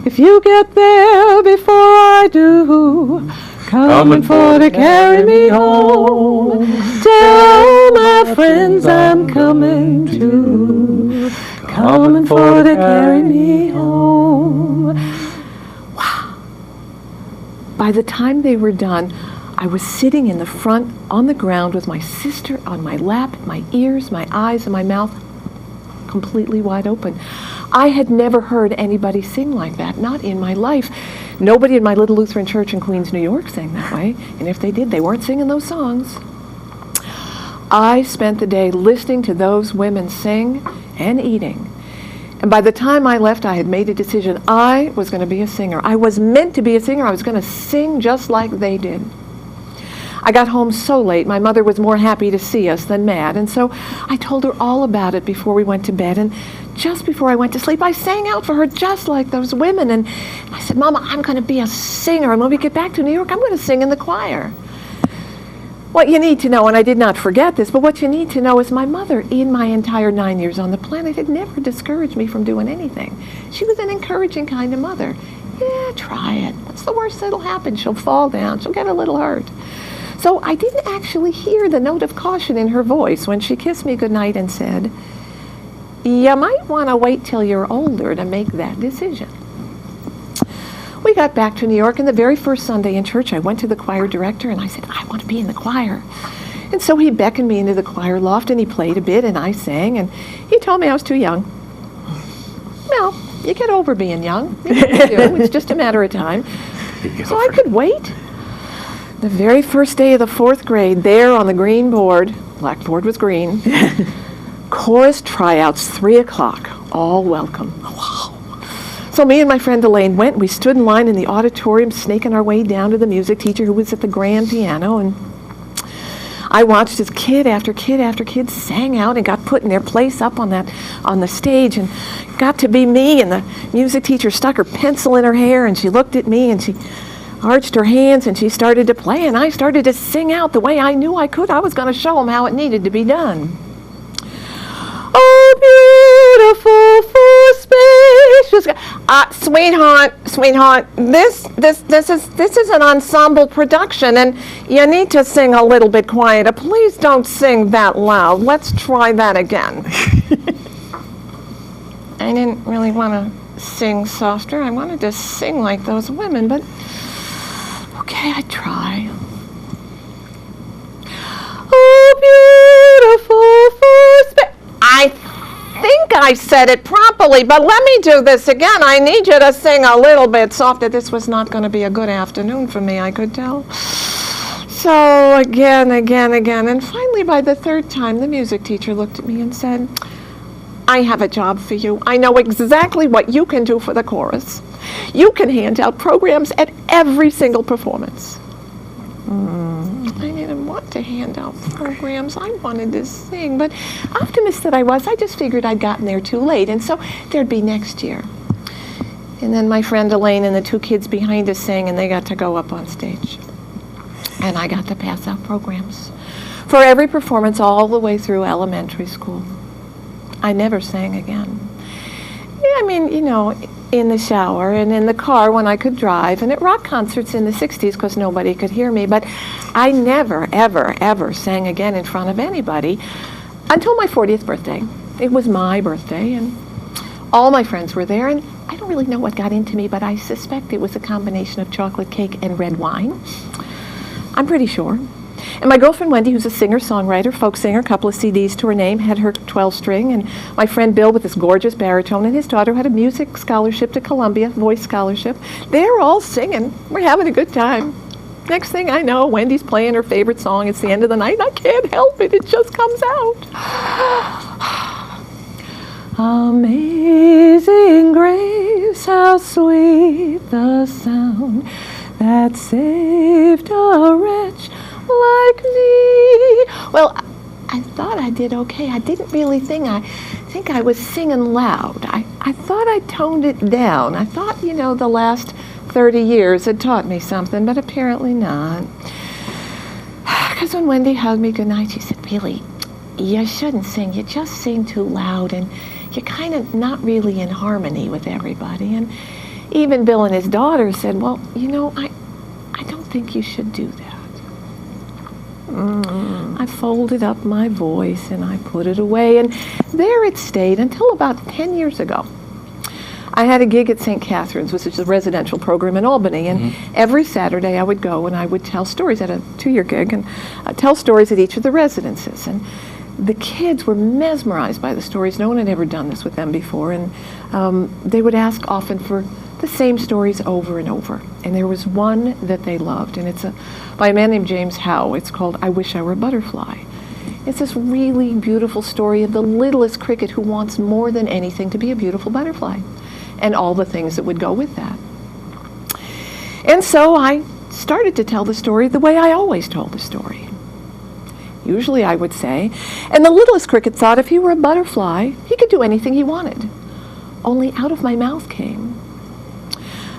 "If you get there before I do, coming for to carry me home. Tell all my friends I'm coming too, coming for to carry me home." Wow. By the time they were done, I was sitting in the front on the ground with my sister on my lap, my ears, my eyes, and my mouth completely wide open. I had never heard anybody sing like that, not in my life. Nobody in my little Lutheran church in Queens, New York sang that way, and if they did, they weren't singing those songs. I spent the day listening to those women sing and eating. And by the time I left, I had made a decision. I was going to be a singer. I was meant to be a singer. I was going to sing just like they did. I got home so late, my mother was more happy to see us than mad, and so I told her all about it before we went to bed, and just before I went to sleep, I sang out for her just like those women, and I said, "Mama, I'm going to be a singer, and when we get back to New York, I'm going to sing in the choir." What you need to know, and I did not forget this, but what you need to know is my mother, in my entire 9 years on the planet, had never discouraged me from doing anything. She was an encouraging kind of mother. "Yeah, try it. What's the worst that'll happen? She'll fall down. She'll get a little hurt." So I didn't actually hear the note of caution in her voice when she kissed me goodnight and said, "You might want to wait till you're older to make that decision." We got back to New York, and the very first Sunday in church, I went to the choir director and I said, "I want to be in the choir." And so he beckoned me into the choir loft and he played a bit and I sang, and he told me I was too young. Well, you get over being young. You do. It's just a matter of time. So I could wait. The very first day of the 4th grade, there on the green board, blackboard was green, chorus tryouts, 3 o'clock, all welcome. Wow. So me and my friend Elaine went, we stood in line in the auditorium, snaking our way down to the music teacher who was at the grand piano, and I watched as kid after kid after kid sang out and got put in their place up on the stage, and got to be me, and the music teacher stuck her pencil in her hair, and she looked at me, and she arched her hands, and she started to play, and I started to sing out the way I knew I could. I was going to show them how it needed to be done. "Oh, beautiful, full, spacious..." Sweetheart, this is an ensemble production, and you need to sing a little bit quieter. Please don't sing that loud. Let's try that again." I didn't really want to sing softer. I wanted to sing like those women, but okay, I'd try. "Oh, beautiful, I think I said it properly, but let me do this again. I need you to sing a little bit softer." This was not going to be a good afternoon for me, I could tell. So again, and finally by the 3rd time, the music teacher looked at me and said, "I have a job for you. I know exactly what you can do for the chorus. You can hand out programs at every single performance." I didn't want to hand out programs. I wanted to sing, but optimist that I was, I just figured I'd gotten there too late, and so there'd be next year. And then my friend Elaine and the 2 kids behind us sang, and they got to go up on stage. And I got to pass out programs for every performance all the way through elementary school. I never sang again. I mean, you know, in the shower and in the car when I could drive, and at rock concerts in the 60s because nobody could hear me, but I never, ever, ever sang again in front of anybody until my 40th birthday. It was my birthday, and all my friends were there, and I don't really know what got into me, but I suspect it was a combination of chocolate cake and red wine. I'm pretty sure. And my girlfriend Wendy, who's a singer-songwriter, folk singer, a couple of CDs to her name, had her 12-string, and my friend Bill with his gorgeous baritone, and his daughter had a music scholarship to Columbia, voice scholarship. They're all singing. We're having a good time. Next thing I know, Wendy's playing her favorite song. It's the end of the night, and I can't help it. It just comes out. Amazing grace, how sweet the sound that saved a wretch like me. Well, I thought I did okay. I didn't really think I was singing loud. I thought I toned it down. I thought, the last 30 years had taught me something, but apparently not. Because when Wendy hugged me goodnight, she said, really, you shouldn't sing. You just sing too loud, and you're kind of not really in harmony with everybody. And even Bill and his daughter said, well, I don't think you should do that. I folded up my voice and I put it away, and there it stayed until about 10 years ago. I had a gig at St. Catherine's, which is a residential program in Albany, and every Saturday I would go and I would tell stories at a 2-year gig, and tell stories at each of the residences. And the kids were mesmerized by the stories. No one had ever done this with them before, and they would ask often for the same stories over and over. And there was one that they loved, and it's by a man named James Howe. It's called I Wish I Were a Butterfly. It's this really beautiful story of the littlest cricket who wants more than anything to be a beautiful butterfly, and all the things that would go with that. And so I started to tell the story the way I always told the story. Usually I would say, and the littlest cricket thought if he were a butterfly, he could do anything he wanted. Only out of my mouth came,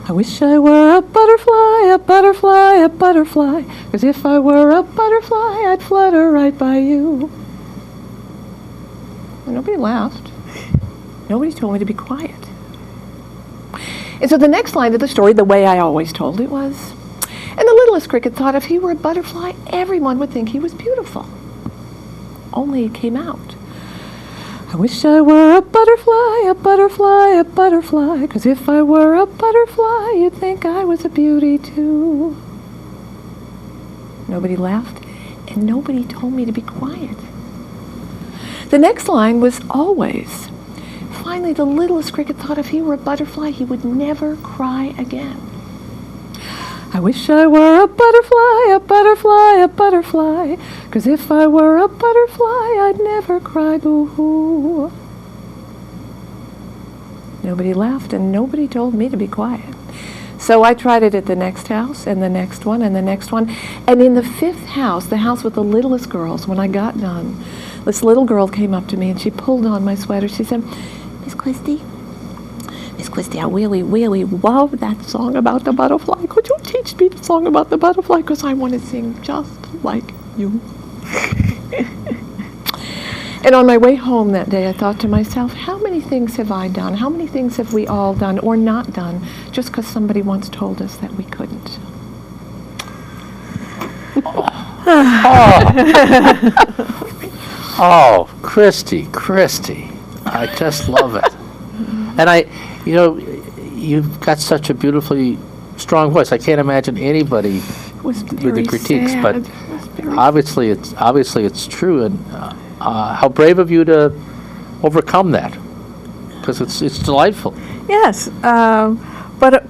I wish I were a butterfly, a butterfly, a butterfly, 'cause if I were a butterfly, I'd flutter right by you. And nobody laughed. Nobody told me to be quiet. And so the next line of the story, the way I always told it, was, and the littlest cricket thought if he were a butterfly, everyone would think he was beautiful. Only it came out, I wish I were a butterfly, a butterfly, a butterfly, 'cause if I were a butterfly, you'd think I was a beauty too. Nobody laughed, and nobody told me to be quiet. The next line was always, finally the littlest cricket thought if he were a butterfly, he would never cry again. I wish I were a butterfly, a butterfly, a butterfly, 'cause if I were a butterfly, I'd never cry boo-hoo. Nobody laughed, and nobody told me to be quiet. So I tried it at the next house, and the next one, and the next one. And in the 5th house, the house with the littlest girls, when I got done, this little girl came up to me, and she pulled on my sweater. She said, Miss Christie, I really, really love that song about the butterfly. Could you teach me the song about the butterfly? Because I want to sing just like you. And on my way home that day, I thought to myself, how many things have I done? How many things have we all done or not done just because somebody once told us that we couldn't? Oh, Christie, I just love it. And you've got such a beautifully strong voice. I can't imagine anybody with the critiques, sad. but It was very obviously it's true. And how brave of you to overcome that, because it's delightful. Yes, but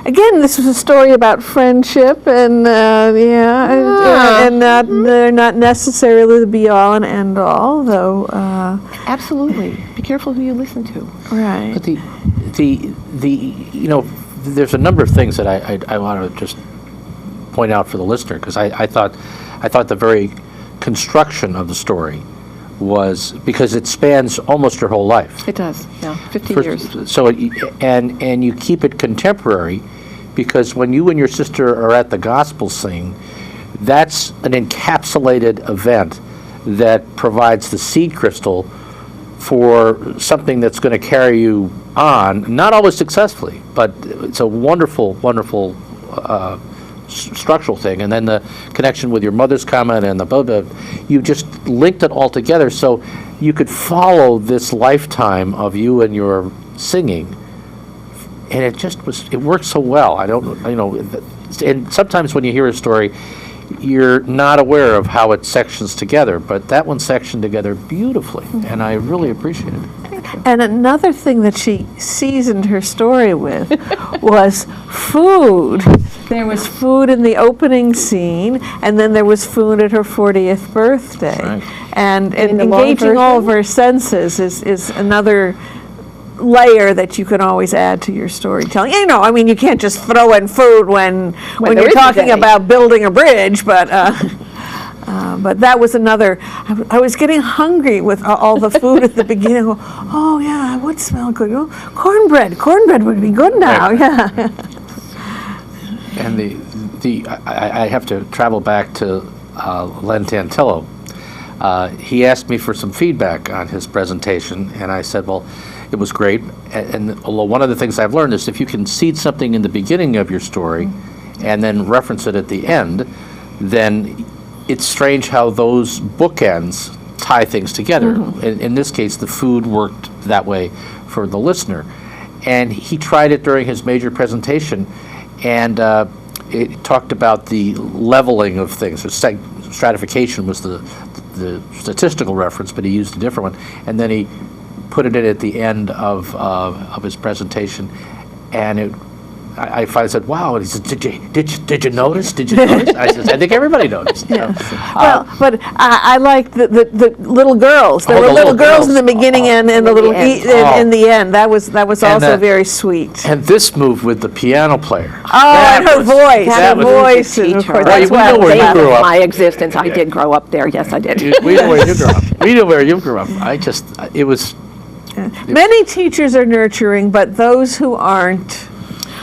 again, this was a story about friendship, and and they're not necessarily the be all and end all, though. Absolutely. Be careful who you listen to. Right. But there's a number of things that I want to just point out for the listener, because I thought the very construction of the story was, because it spans almost your whole life. It does, yeah, 50 years. So, and you keep it contemporary, because when you and your sister are at the gospel sing, that's an encapsulated event that provides the seed crystal for something that's going to carry you on, not always successfully, but it's a wonderful, wonderful structural thing. And then the connection with your mother's comment and the blah, blah, you just linked it all together so you could follow this lifetime of you and your singing. And it worked so well. And sometimes when you hear a story, you're not aware of how it sections together, but that one sectioned together beautifully, and I really appreciate it. And another thing that she seasoned her story with was food. There was food in the opening scene, and then there was food at her 40th birthday. Right. And In the long engaging all of version? her senses is another layer that you can always add to your storytelling. You know, I mean, you can't just throw in food when there you're isn't talking any. about building a bridge, but that was another. I was getting hungry with all the food at the beginning. Oh yeah, it would smell good. Oh, cornbread would be good now. Right. Yeah. And I have to travel back to Len Tantillo. He asked me for some feedback on his presentation, and I said, well, it was great. And one of the things I've learned is if you can seed something in the beginning of your story and then reference it at the end, then it's strange how those bookends tie things together. In this case, the food worked that way for the listener. And he tried it during his major presentation, and it talked about the leveling of things. So stratification was the statistical reference, but he used a different one. And then he put it in at the end of his presentation, and I finally said, "Wow!" And he said, "Did you notice? Did you notice?" I said, "I think everybody noticed." Well, but I like the little girls. There were the little little girls in the girls. beginning and the little in the end. That was also that- very sweet. And this move with the piano player. And her voice, that her was- voice, and of course, Well, that's we know where why you grew up. My existence. I did grow up there. Yes, I did. We know where you grew up. We know where you grew up. It was. Many teachers are nurturing, but those who aren't.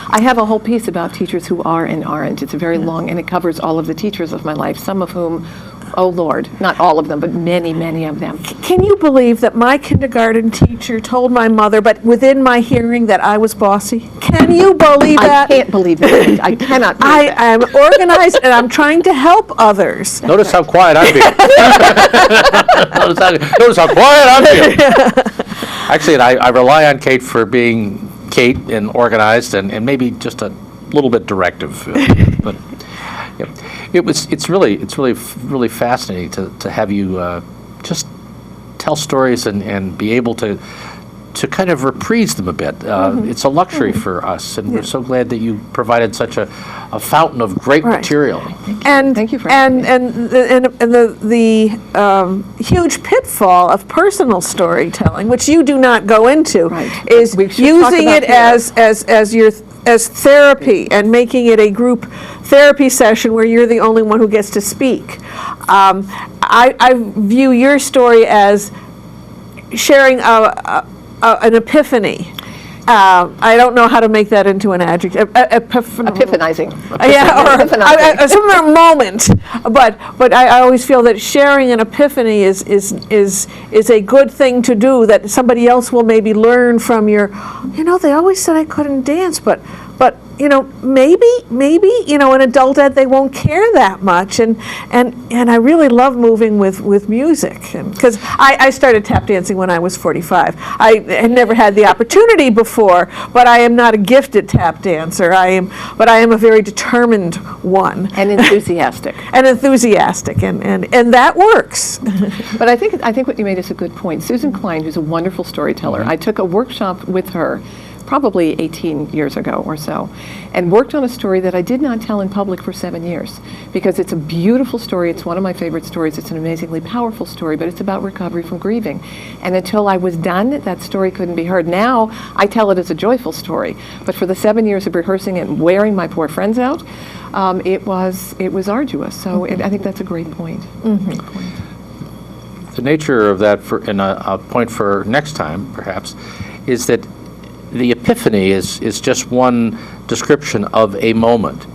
I have a whole piece about teachers who are and aren't. It's very long, and it covers all of the teachers of my life, some of whom, oh Lord, not all of them, but many, many of them. Can you believe that my kindergarten teacher told my mother, but within my hearing, that I was bossy? Can you believe I that? can't believe that. I cannot believe I that. am organized and I'm trying to help others. Notice how quiet I'm being. Notice how quiet I'm being. Actually, I rely on Kate for being Kate and organized and maybe just a little bit directive. But yeah, it's really fascinating to have you just tell stories and be able to kind of reprise them a bit. It's a luxury for us, and we're so glad that you provided such a fountain of great Right. material. And Thank you for having me. the huge pitfall of personal storytelling, which you do not go into, Right. is We should talk using about it here. as therapy and making it a group therapy session where you're the only one who gets to speak. I view your story as sharing an epiphany. I don't know how to make that into an adjective. Epiphanizing. Yeah, or Epiphanizing. some moment. But I always feel that sharing an epiphany is a good thing to do. That somebody else will maybe learn from your. They always said I couldn't dance, but maybe in adult ed they won't care that much, and I really love moving with music, because I started tap dancing when I was 45. I had never had the opportunity before, but I am not a gifted tap dancer. But I am a very determined one. And enthusiastic. And enthusiastic, and that works. But I think what you made is a good point. Susan Klein, who's a wonderful storyteller, I took a workshop with her probably 18 years ago or so, and worked on a story that I did not tell in public for 7 years, because it's a beautiful story. It's one of my favorite stories. It's an amazingly powerful story, but it's about recovery from grieving. And until I was done, that story couldn't be heard. Now I tell it as a joyful story, but for the 7 years of rehearsing it and wearing my poor friends out, it was arduous. So I think that's a great point. Great point. The nature of that, and a point for next time, perhaps, is that the epiphany is just one description of a moment.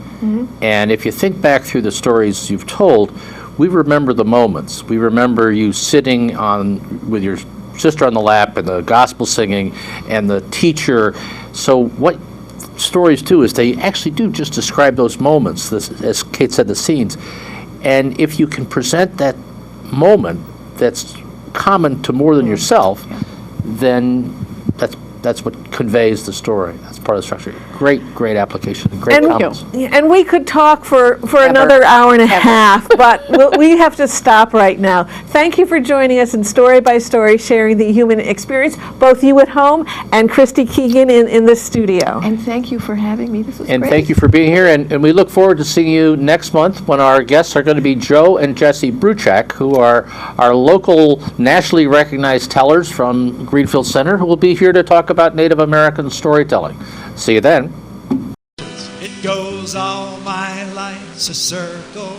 And if you think back through the stories you've told, we remember the moments. We remember you sitting with your sister on the lap and the gospel singing and the teacher. So what stories do is they actually do just describe those moments, as Kate said, the scenes. And if you can present that moment that's common to more than yourself, then that's what conveys the story. That's part of the structure. Great application. Great comments. And we could talk for another hour and a half, but we have to stop right now. Thank you for joining us in Story by Story, sharing the human experience, both you at home and Christie Keegan in the studio. And thank you for having me. This was And great. thank you for being here. And we look forward to seeing you next month when our guests are going to be Joe and Jesse Bruchak, who are our local nationally recognized tellers from Greenfield Center, who will be here to talk talk about Native American storytelling. See you then. It goes all my life's a circle,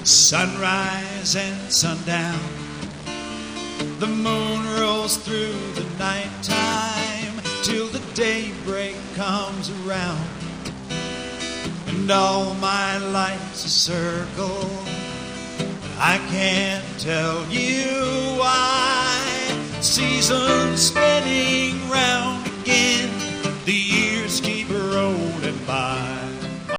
sunrise and sundown. The moon rolls through the nighttime till the daybreak comes around. And all my life's a circle, I can't tell you why. Seasons spinning